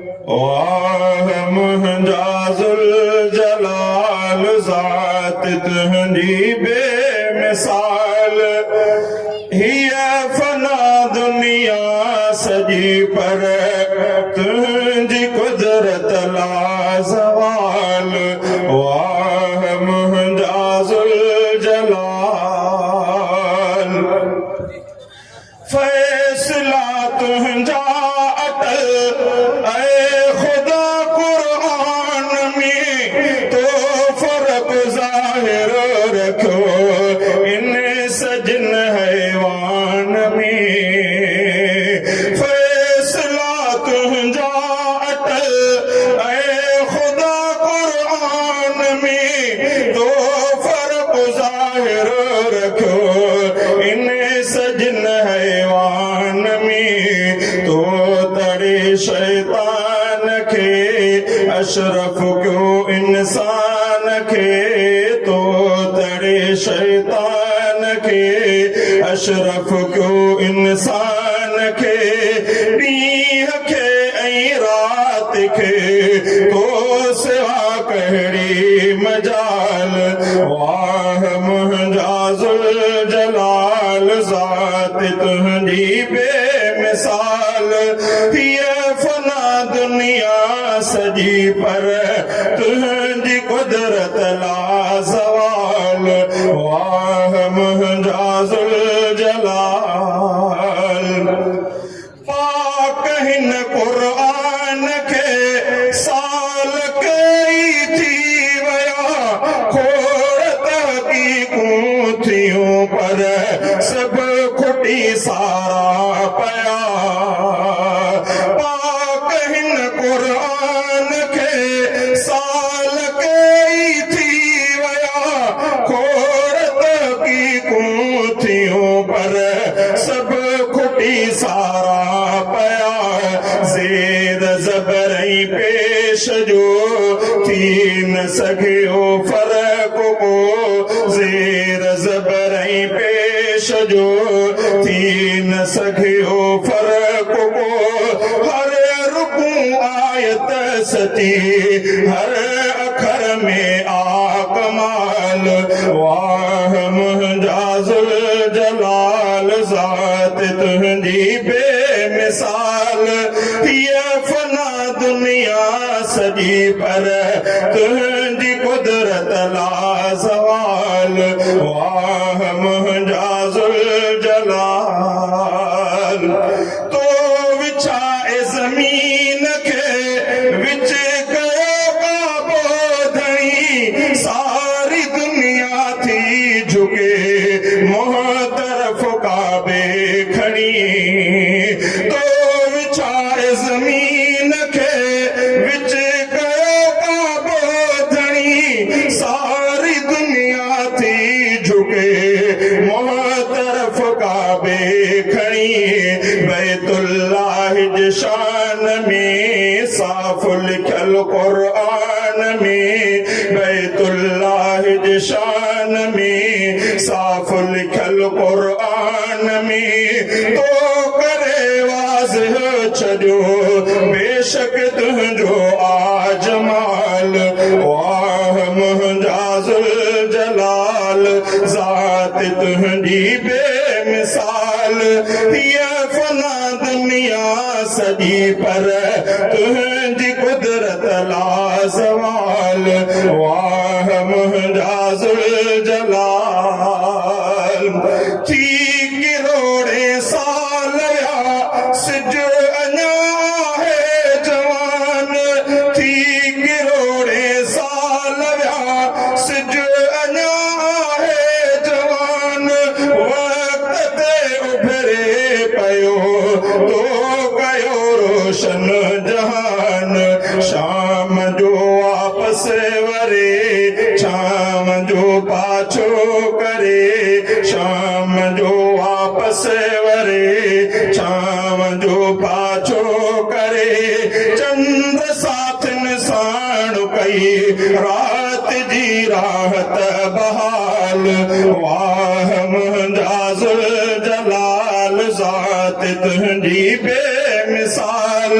वाह मुंहिंजा ज़ुल्जलाल ज़ात तुंहिंजी बेमिसाल हीअ फना दुनिया सॼी पर तुंहिंजी कुदरत लाज़वाल वाह मुंहिंजा ज़ुल्जलाल फैसला तुंहिंजा अटल ऐ खुदा कुरान में तो फर्क ज़ाहिर रखो इन सजन हैवान में फैसला तुंहिंजा अटल ऐ खुदा कुरान में तो फर्क ज़ाहिर रखो इन सजन हैवान में तो तड़े शैतान खे अशरफ क्यों इंसान खे तो तड़े शैतान खे अशरफ क्यों इंसान खे ॾींहं खे ऐं राति खे तो सिवा कहिड़ी मजाल वाह मुंहिंजा ज़ुल्जलाल ज़ात तुंहिंजी बेमिसाल हीअ फना दुनिया सॼी पर तुंहिंजी कुदरत लाज़वाल वाह मुंहिंजा ज़ुल्जलाल पाक हिन क़ुर्आन खे साल कई थी विया खोड़ तहक़ीक़ूं थियूं पर सभु खुटी सारा पिया पाक हिन क़ुर्आन खे साल कई थी विया खोड़ तहक़ीक़ूं थियूं पर सभु खुटी सारा पिया ज़ेर ज़बर ऐं पेश जो थी न सघियो फ़र्क़ को ज़ेर ज़बर ऐं पेश जो थी न सघियो फ़र्क़ को हर रुकू आयत सची हर अखर में आ कमाल वाह मुंहिंजा ज़ुल्जलाल ज़ात तुंहिंजी बेमिसाल हीअ फना दुनिया सॼी पर तुंहिंजी कुदरत लाज़वाल वाह मुंहिंजा ज़ुल्जलाल तो विछाए ज़मीन खे विच कयो काबो धणी सारी दुनिया थी झुके मोहतरफ काबे खणी तो विछाए ज़मीन खे विच कयो काबो धणी सारी दुनिया थी झुके मोहतरफ काबे खणी बैतुल्लाह जी शान में साफ़ लिखल क़ुर्आन में बैतुल्लाह जी शान में साफ़ लिखल क़ुर्आन में तो करे वाज़िह छॾियो बेशक तुंहिंजो आजमाल वाह मुंहिंजा ज़ुल्जलाल ज़ात तुंहिंजी बेमिसाल हीअ फना दुनिया सॼी पर तुंहिंजी कुदरत लाज़वाल वाह मुंहिंजा ज़ुल्जलाल थी किरोड़े साल या सिज अञा आहे जवान थी किरोड़े साल या सिज अञा आहे जवान वक़्त ते उभरे पियो तो कयो रोशन जहान शाम जो वापस वरे शाम जो पाछो करे शाम जो वापस वरे शाम जो पाछो करे चंद्र साथ निशान कई रात जी राहत बहाल वाह मुंहिंजा ज़ुल्जलाल ज़ात तुंहिंजी बेमिसाल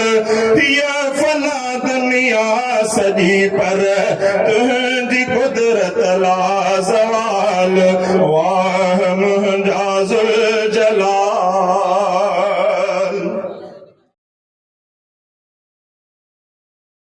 हीअ फना सजी पर तुझी कुदरत ला ज़वाल वाह